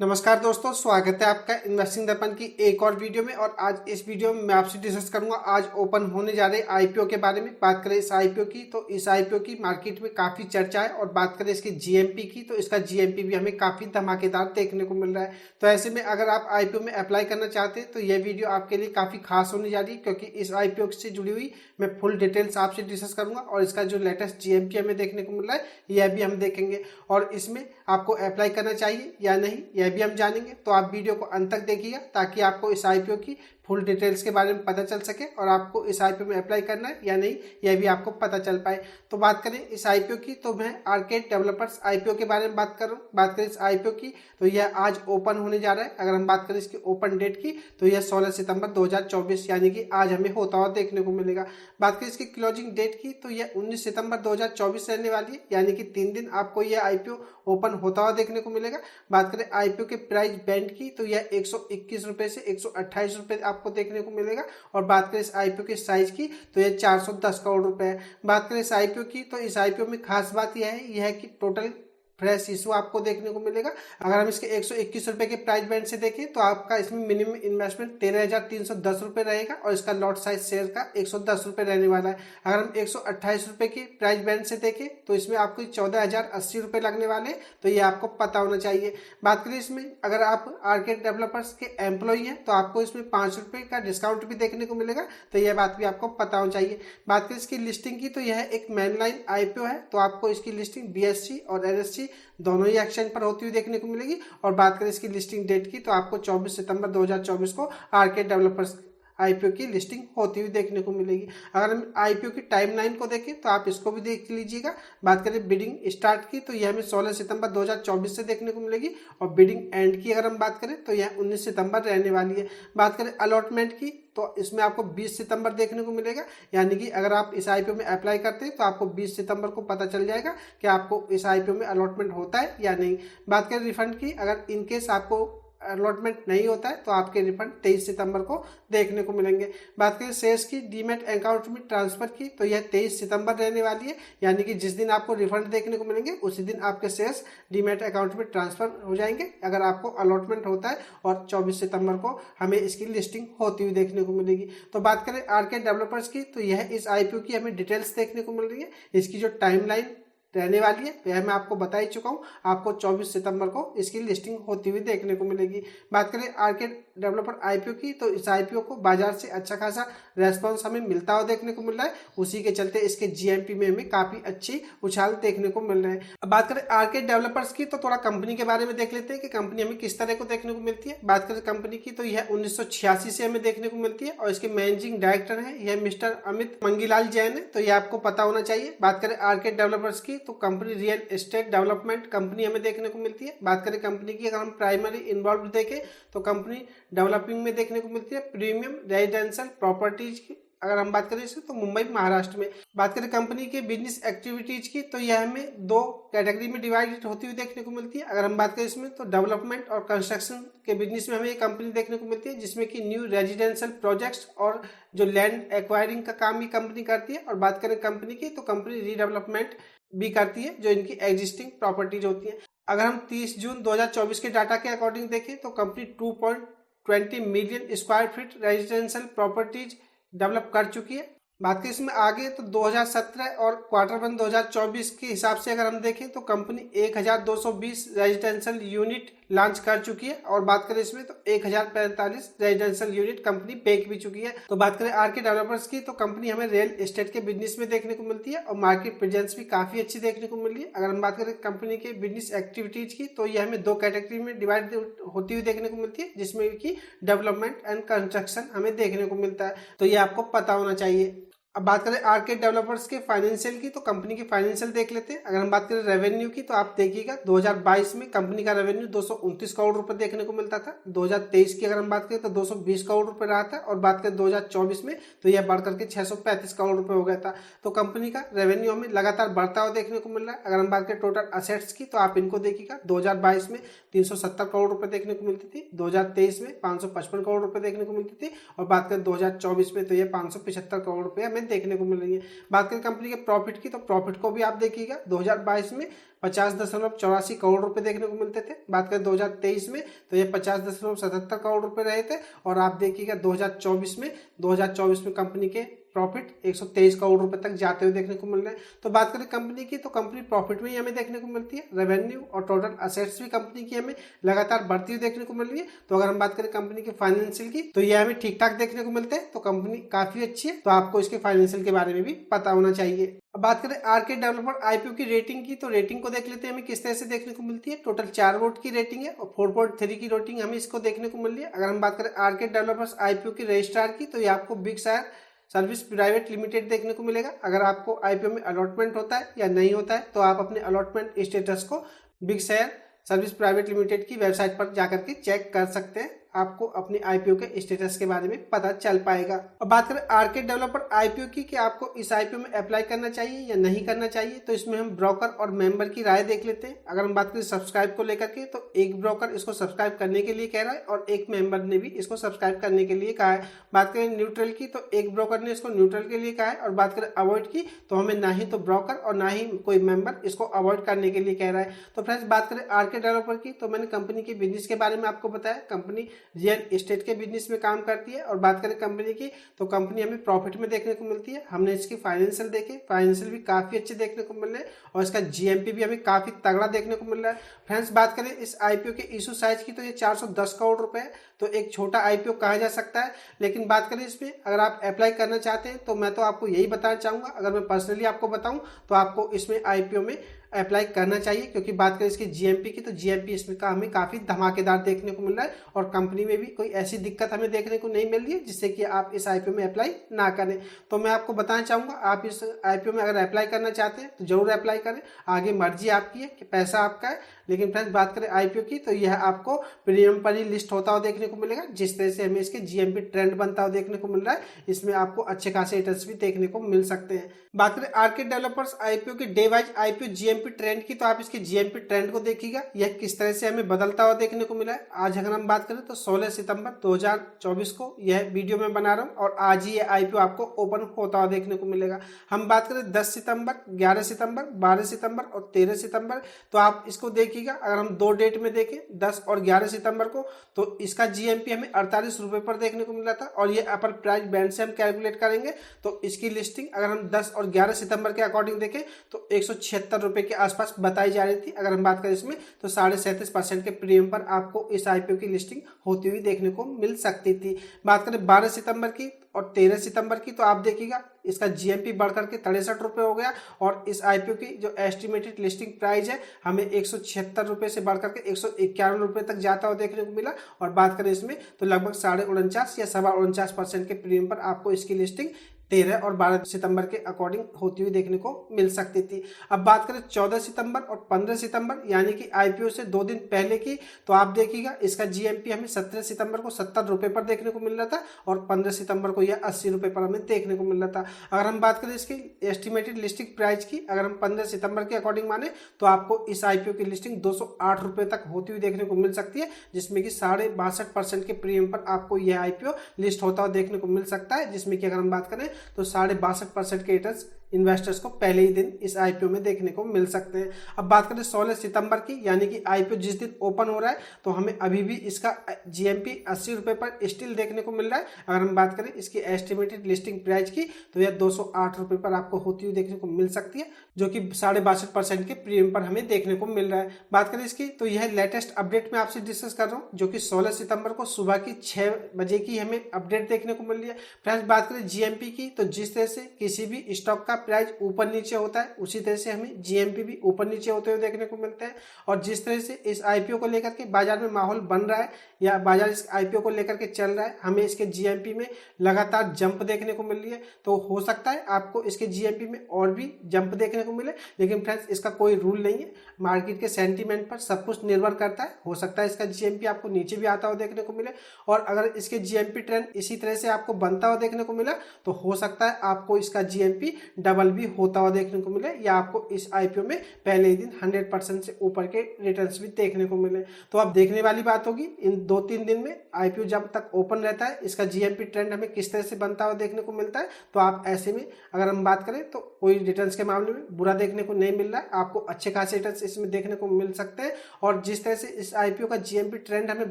नमस्कार दोस्तों, स्वागत है आपका इन्वेस्टिंग दर्पण की एक और वीडियो में। और आज इस वीडियो में मैं आपसे डिस्कस करूंगा आज ओपन होने जा रहे आईपीओ के बारे में। बात करें इस आईपीओ की तो इस आईपीओ की मार्केट में काफ़ी चर्चा है। और बात करें इसके जीएमपी की तो इसका जीएमपी भी हमें काफ़ी धमाकेदार देखने को मिल रहा है। तो ऐसे में अगर आप आईपीओ में अप्लाई करना चाहते हैं तो यह वीडियो आपके लिए काफ़ी खास होने जा रही है, क्योंकि इस आईपीओ से जुड़ी हुई मैं फुल डिटेल्स आपसे डिस्कस करूंगा। और इसका जो लेटेस्ट जीएमपी हमें देखने को मिल रहा है यह भी हम देखेंगे, और इसमें आपको अप्लाई करना चाहिए या नहीं यह भी हम जानेंगे। तो आप वीडियो को अंत तक देखिएगा ताकि आपको इस आईपीओ की फुल डिटेल्स के बारे में पता चल सके और आपको इस आईपीओ में अप्लाई करना है या नहीं यह भी आपको पता चल पाए। तो बात करें इस आईपीओ की तो मैं आर्केड डेवलपर्स आईपीओ के बारे में बात कर रहा हूँ। बात करें इस आईपीओ की तो यह आज ओपन होने जा रहा है। अगर हम बात करें इसकी ओपन डेट की तो यह 16 सितंबर 2024 यानी कि आज हमें होता हुआ देखने को मिलेगा। बात करें इसकी क्लोजिंग डेट की तो यह 19 सितंबर 2024 रहने वाली है, यानी कि 3 दिन आपको यह आईपीओ ओपन होता हुआ देखने को मिलेगा। बात करें आईपीओ के प्राइस बैंड की तो यह 121 रुपये से 128 रुपये आपको देखने को मिलेगा। और बात करें इस आईपीओ के साइज की तो यह 410 करोड़ रुपए है। बात करें इस आईपीओ की तो इस आईपीओ में खास बात यह है कि टोटल फ्रेश इशू आपको देखने को मिलेगा। अगर हम इसके 121 रुपये के प्राइस बैंड से देखें तो आपका इसमें मिनिमम इन्वेस्टमेंट 13,310 रुपये रहेगा और इसका लॉट साइज शेयर का 110 रुपये रहने वाला है। अगर हम 128 रुपये के प्राइस बैंड से देखें तो इसमें आपको 14,080 रुपये लगने वाले हैं, तो ये आपको पता होना चाहिए। बात करें इसमें अगर आप आर्केड डेवलपर्स के एम्प्लॉई हैं तो आपको इसमें 5 रुपये का डिस्काउंट भी देखने को मिलेगा, तो यह बात भी आपको पता होना चाहिए। बात करें इसकी लिस्टिंग की तो यह एक मेनलाइन आईपीओ है, तो आपको इसकी लिस्टिंग बीएससी और एनएससी दोनों ही एक्सचेंज पर होती हुई देखने को मिलेगी। और बात करें इसकी लिस्टिंग डेट की तो आपको 24 सितंबर 2024 को आर्केड डेवलपर्स आईपीओ की लिस्टिंग होती हुई देखने को मिलेगी। अगर हम आईपीओ की टाइमलाइन को देखें तो आप इसको भी देख लीजिएगा। बात करें बिडिंग स्टार्ट की तो यह हमें 16 सितंबर 2024 से देखने को मिलेगी, और बिडिंग एंड की अगर हम बात करें तो यह 19 सितंबर रहने वाली है। बात करें अलॉटमेंट की तो इसमें आपको 20 सितंबर देखने को मिलेगा, यानी कि अगर आप इस आईपीओ में अप्लाई करते हैं तो आपको 20 सितंबर को पता चल जाएगा कि आपको इस आईपीओ में अलॉटमेंट होता है या नहीं। बात करें रिफंड की, अगर इनकेस आपको अलॉटमेंट नहीं होता है तो आपके रिफंड 23 सितंबर को देखने को मिलेंगे। बात करें शेयर्स की डीमैट अकाउंट में ट्रांसफर की तो यह 23 सितंबर रहने वाली है, यानी कि जिस दिन आपको रिफंड देखने को मिलेंगे उसी दिन आपके शेयर्स डीमैट अकाउंट में ट्रांसफर हो जाएंगे अगर आपको अलॉटमेंट होता है। और 24 सितंबर को हमें इसकी लिस्टिंग होती हुई देखने को मिलेगी। तो बात करें आर्केड डेवलपर्स की तो यह इस आईपीओ की हमें डिटेल्स देखने को मिल रही है। इसकी जो टाइमलाइन रहने वाली है वह मैं आपको बता ही चुका हूँ, आपको 24 सितंबर को इसकी लिस्टिंग होती हुई देखने को मिलेगी। बात करें आर्केड डेवलपर आईपीओ की तो इस आईपीओ को बाजार से अच्छा खासा रेस्पॉन्स हमें मिलता हुआ देखने को मिल रहा है, उसी के चलते इसके जीएमपी में हमें काफ़ी अच्छी उछाल देखने को मिल रहे हैं। अब बात करें आर्केड डेवलपर्स की तो थोड़ा कंपनी के बारे में देख लेते हैं कि कंपनी हमें किस तरह को देखने को मिलती है। बात करें कंपनी की तो यह 1986 से हमें देखने को मिलती है और इसके मैनेजिंग डायरेक्टर है यह मिस्टर अमित मंगीलाल जैन है, तो यह आपको पता होना चाहिए। बात करें आर्केड डेवलपर्स की तो company real estate development company हमें देखने को मिलती है। बात करें कंपनी की अगर हम प्राइमरी इन्वॉल्व देखें तो कंपनी डेवलपिंग में देखने को मिलती है प्रीमियम रेजिडेंशियल प्रॉपर्टीज की। अगर हम बात करें इसमें तो मुंबई महाराष्ट्र में। बात करें कंपनी के बिजनेस एक्टिविटीज की तो यह हमें 2 कैटेगरी में डिवाइडेड होती हुई देखने को मिलती है। अगर हम बात करें इसमें तो डेवलपमेंट और कंस्ट्रक्शन के बिजनेस में हमें ये कंपनी देखने को मिलती है, जिसमें कि न्यू रेजिडेंशियल प्रोजेक्ट्स और जो लैंड एक्वायरिंग का काम ये कंपनी करती है। और बात करें कंपनी की तो कंपनी रीडेवलपमेंट भी करती है जो इनकी एग्जिस्टिंग प्रॉपर्टीज होती है। अगर हम 30 जून 2024 के डाटा के अकॉर्डिंग देखें तो company 2.20 million square feet residential properties develop कर चुकी है। बात करें इसमें आगे तो 2017 और Q1 2024 के हिसाब से अगर हम देखें तो कंपनी 1220 रेजिडेंशियल यूनिट लॉन्च कर चुकी है। और बात करें इसमें तो 1045 रेजिडेंशियल यूनिट कंपनी बेच भी चुकी है। तो बात करें आरके डेवलपर्स की तो कंपनी हमें रियल एस्टेट के बिजनेस में देखने को मिलती है और मार्केट प्रेजेंस भी काफी अच्छी देखने को मिल रही है। अगर हम बात करें कंपनी के बिजनेस एक्टिविटीज की तो यह हमें 2 कैटेगरी में डिवाइड होती हुई देखने को मिलती है, जिसमें कि डेवलपमेंट एंड कंस्ट्रक्शन हमें देखने को मिलता है, तो ये आपको पता होना चाहिए। अब बात करें आर्केड डेवलपर्स के फाइनेंशियल की तो कंपनी की फाइनेंशियल देख लेते हैं। अगर हम बात करें रेवेन्यू की तो आप देखिएगा 2022 में कंपनी का रेवेन्यू 229 करोड़ रुपए देखने को मिलता था। 2023 की अगर हम बात करें तो 220 करोड़ रुपए रहा था और बात करें 2024 में तो यह बढ़कर के 635 करोड़ रुपए हो गया था। तो कंपनी का रेवेन्यू हमें लगातार बढ़ता हुआ देखने को मिल रहा है। अगर हम बात करें टोटल असेट्स की तो आप इनको देखिएगा 2022 में 370 करोड़ रुपए देखने को मिलती थी, 2023 में 555 करोड़ रुपए देखने को मिलती थी और बात करें 2024 में तो यह 575 करोड़ रुपए हमें हमें देखने को मिल रही है। बात करें कंपनी के प्रॉफिट की, तो प्रॉफिट को भी आप देखिएगा 2022 में 50.84 करोड़ रुपए देखने को मिलते थे। बात करें 2023 में तो ये 50.77 करोड़ रुपए रहे थे। और आप देखिएगा 2024 में कंपनी के प्रॉफिट 123 करोड़ रुपए तक जाते हुए देखने को मिल रहे हैं। तो बात करें कंपनी की, तो कंपनी प्रॉफिट में ही हमें देखने को मिलती है। रेवेन्यू और टोटल असेट्स भी कंपनी की हमें लगातार बढ़ती हुई देखने को मिल रही है। तो अगर हम बात करें कंपनी के फाइनेंशियल की, तो ये हमें ठीक ठाक देखने को मिलते हैं। तो कंपनी काफी अच्छी है, तो आपको इसके फाइनेंशियल के बारे में भी पता होना चाहिए। अब बात करें आर्केड डेवलपर आईपीओ की रेटिंग की, तो रेटिंग को देख लेते हैं हमें किस तरह से देखने को मिलती है। टोटल 4 वोट की रेटिंग है और 4.3 की रेटिंग हमें इसको देखने को मिल रही है। अगर हम बात करें आर्केड डेवलपर्स आईपीओ की रजिस्ट्रार की, तो ये आपको बिग शायर सर्विस प्राइवेट लिमिटेड देखने को मिलेगा। अगर आपको आईपीओ में अलॉटमेंट होता है या नहीं होता है, तो आप अपने अलॉटमेंट स्टेटस को big share service private limited की वेबसाइट पर जाकर के चेक कर सकते हैं। आपको अपने आईपीओ के स्टेटस के बारे में पता चल पाएगा। अब बात करें आर्केड डेवलपर आईपीओ की कि आपको इस आईपीओ में अप्लाई करना चाहिए या नहीं करना चाहिए, तो इसमें हम ब्रोकर और मेंबर की राय देख लेते हैं। अगर हम बात करें सब्सक्राइब को लेकर के, तो एक ब्रोकर इसको सब्सक्राइब करने के लिए कह रहा है और एक मेंबर ने भी इसको सब्सक्राइब करने के लिए कहा है। बात करें न्यूट्रल की, तो एक ब्रोकर ने इसको न्यूट्रल के लिए कहा है। और बात करें अवॉइड की, तो हमें ना ही तो ब्रोकर और ना ही कोई मेंबर इसको अवॉइड करने के लिए कह रहा है। तो फ्रेंड्स, बात करें आर्केड डेवलपर की, तो मैंने कंपनी के बिजनेस के बारे में आपको बताया। कंपनी रियल एस्टेट के बिजनेस में काम करती है। और बात करें कंपनी की, तो कंपनी हमें प्रॉफिट में देखने को मिलती है। हमने इसकी फाइनेंशियल देखे, फाइनेंशियल भी काफी अच्छे देखने को मिल रहे हैं और इसका जीएमपी भी हमें काफी तगड़ा देखने को मिल रहा है। फ्रेंड्स, बात करें इस आईपीओ के इशू साइज की, तो ये 410 करोड़ रुपए है। तो एक छोटा आईपीओ कहा जा सकता है। लेकिन बात करें इसमें, अगर आप अप्लाई करना चाहते हैं, तो मैं तो आपको यही बताना चाहूंगा, अगर मैं पर्सनली आपको बताऊं, तो आपको इसमें आईपीओ में अप्लाई करना चाहिए। क्योंकि बात करें इसकी जीएमपी की, तो जीएमपी इसमें का हमें काफी धमाकेदार देखने को मिल रहा है और कंपनी में भी कोई ऐसी दिक्कत हमें देखने को नहीं मिल रही है जिससे कि आप इस आईपीओ में अप्लाई ना करें। तो मैं आपको बताना चाहूंगा, आप इस आईपीओ में अगर अप्लाई करना चाहते हैं तो जरूर अप्लाई करें। आगे मर्जी आपकी है कि पैसा आपका है। लेकिन फ्रेंड्स, बात करें आईपीओ की, तो यह आपको प्रीमियम पर ही लिस्ट होता हुआ देखने को मिलेगा। जिस तरह से हमें इसके जीएमपी ट्रेंड बनता हुआ देखने को मिल रहा है, इसमें आपको अच्छे खासे रिटर्न्स भी देखने को मिल सकते हैं। बात करें आर्केड डेवलपर्स आईपीओ की day wise IPO GMP trend की, तो आप इसके जीएमपी ट्रेंड को देखिएगा, यह किस तरह से हमें बदलता हुआ देखने को मिला है। आज अगर हम बात करें तो 16 सितंबर 2024 को यह वीडियो में बना रहा हूँ और आज ही यह आईपीओ आपको ओपन होता हुआ देखने को मिलेगा। हम बात करें 10 सितंबर, 11 सितंबर, 12 सितंबर और 13 सितंबर, तो आप इसको देखिएगा। अगर हम 2 डेट में देखें 10 और 11 सितंबर को, तो इसका जीएमपी हमें 48 रुपए पर देखने को मिल रहा था। और ये अपर प्राइस बैंड से हम कैलकुलेट करेंगे तो इसकी लिस्टिंग अगर हम 10 और 11 सितंबर के अकॉर्डिंग देखें तो 176 रुपए के आसपास बताई जा रही थी। अगर हम बात करें इसमें, तो 37.5% के प्रीमियम पर आपको इस आईपीओ की लिस्टिंग होती हुई देखने को मिल सकती थी। बात करें 12 सितंबर की और 13 सितंबर की, तो आप देखिएगा इसका जीएमपी बढ़कर के 63 रुपए हो गया और इस आईपीओ की जो एस्टिमेटेड लिस्टिंग प्राइस है हमें 176 रुपए से बढ़कर के 151 रुपए तक जाता हुआ देखने को मिला। और बात करें इसमें, तो लगभग 49.5 या 49.25% के प्रीमियम पर आपको इसकी लिस्टिंग 13 और 12 सितंबर के अकॉर्डिंग होती हुई देखने को मिल सकती थी। अब बात करें 14 सितंबर और 15 सितंबर यानी कि आईपीओ से 2 दिन पहले की, तो आप देखिएगा इसका जीएमपी हमें 17 सितंबर को 70 रुपए पर देखने को मिल रहा था और 15 सितंबर को यह 80 रुपए पर हमें देखने को मिल रहा था। अगर हम बात करें इसकी एस्टिमेटेड लिस्टिंग प्राइस की, अगर हम 15 सितंबर के अकॉर्डिंग माने, तो आपको इस आईपीओ की लिस्टिंग 208 रुपए तक होती हुई देखने को मिल सकती है, जिसमें कि 62.5% के प्रीमियम पर आपको यह आईपीओ लिस्ट होता हुआ देखने को मिल सकता है। जिसमें कि अगर हम बात करें तो 62.5% के रिटर्न्स इन्वेस्टर्स को पहले ही दिन इस आईपीओ में देखने को मिल सकते हैं। अब बात करें 16 सितंबर की, यानी कि आईपीओ जिस दिन ओपन हो रहा है, तो हमें अभी भी इसका जीएमपी 80 रुपए पर स्टिल देखने को मिल रहा है। अगर हम बात करें इसकी एस्टिमेटेड लिस्टिंग प्राइस की, तो यह 208 रुपए पर आपको होती हुई देखने को मिल सकती है, जो कि 62.5% के प्रीमियम पर हमें देखने को मिल रहा है। बात करें इसकी, तो यह लेटेस्ट अपडेट मैं आपसे डिस्कस कर रहा हूँ, जो कि 16 सितंबर को सुबह की 6 बजे की हमें अपडेट देखने को मिल रही है। फ्रेंड्स, बात करें जीएमपी की, तो जिस तरह से किसी भी स्टॉक का प्राइस ऊपर नीचे होता है, उसी तरह से हमें जीएमपी भी ऊपर नीचे होते हुए देखने को मिलते हैं। और जिस तरह से इस आईपीओ को लेकर के बाजार में माहौल बन रहा है या बाजार इस आईपीओ को लेकर के चल रहा है, हमें इसके जीएमपी में लगातार जंप देखने को मिल रही है। तो हो सकता है आपको इसके जीएमपी में और भी जंप देखने को मिले, लेकिन फ्रेंड्स इसका कोई रूल नहीं है। मार्केट के सेंटीमेंट पर सब कुछ निर्भर करता है। हो सकता है इसका जीएमपी आपको नीचे भी आता हुआ देखने को मिले, और अगर इसके जीएमपी ट्रेंड इसी तरह से आपको बनता हुआ देखने को मिला, तो हो सकता है आपको इसका जीएमपी डबल भी होता हुआ देखने को मिले या आपको इस आईपीओ में पहले ही दिन 100% से ऊपर के रिटर्न्स भी देखने को मिले। तो अब देखने वाली बात होगी इन 2-3 दिन में आईपीओ जब तक ओपन रहता है इसका जीएमपी ट्रेंड हमें किस तरह से बनता हुआ देखने को मिलता है। तो आप ऐसे में अगर हम बात करें तो कोई रिटर्न्स के मामले में बुरा देखने को नहीं मिल रहा है, आपको अच्छे खासे रिटर्न्स इसमें देखने को मिल सकते हैं। और जिस तरह से इस आईपीओ का जीएमपी ट्रेंड हमें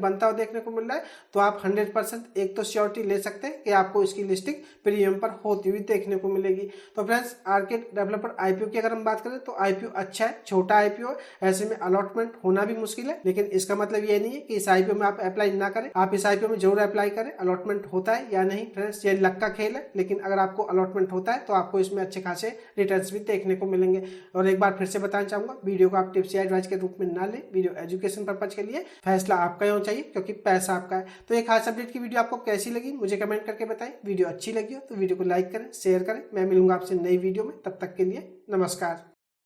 बनता हुआ देखने को मिल रहा है तो आप 100% एक तो श्योरिटी ले सकते हैं कि आपको इसकी लिस्टिंग प्रीमियम पर होती हुई देखने को मिलेगी। तो फ्रेंड्स आर्केड डेवलपर आईपीओ की अगर हम बात करें तो आईपीओ अच्छा है, छोटा आईपीओ है, ऐसे में अलॉटमेंट होना भी मुश्किल है, लेकिन इसका मतलब ये नहीं है कि इस आईपीओ में आप अप्लाई ना करें। आप इस आईपीओ में जरूर अप्लाई करें। अलॉटमेंट होता है या नहीं फ्रेंड्स ये लक का खेल है, लेकिन अगर आपको अलॉटमेंट होता है तो आपको इसमें अच्छे खासे रिटर्न्स भी देखने को मिलेंगे। और एक बार फिर से बताना चाहूंगा वीडियो को आप टिप्स या एडवाइस के रूप में ना लें, वीडियो एजुकेशन पर्पज के लिए, फैसला आपका ही होना चाहिए क्योंकि पैसा आपका है। तो एक खास अपडेट की वीडियो आपको कैसी लगी मुझे कमेंट करके बताएं। वीडियो अच्छी लगी हो तो वीडियो को लाइक करें, शेयर करें। मैं मिलूंगा आपसे नई वीडियो में, तब तक के लिए नमस्कार।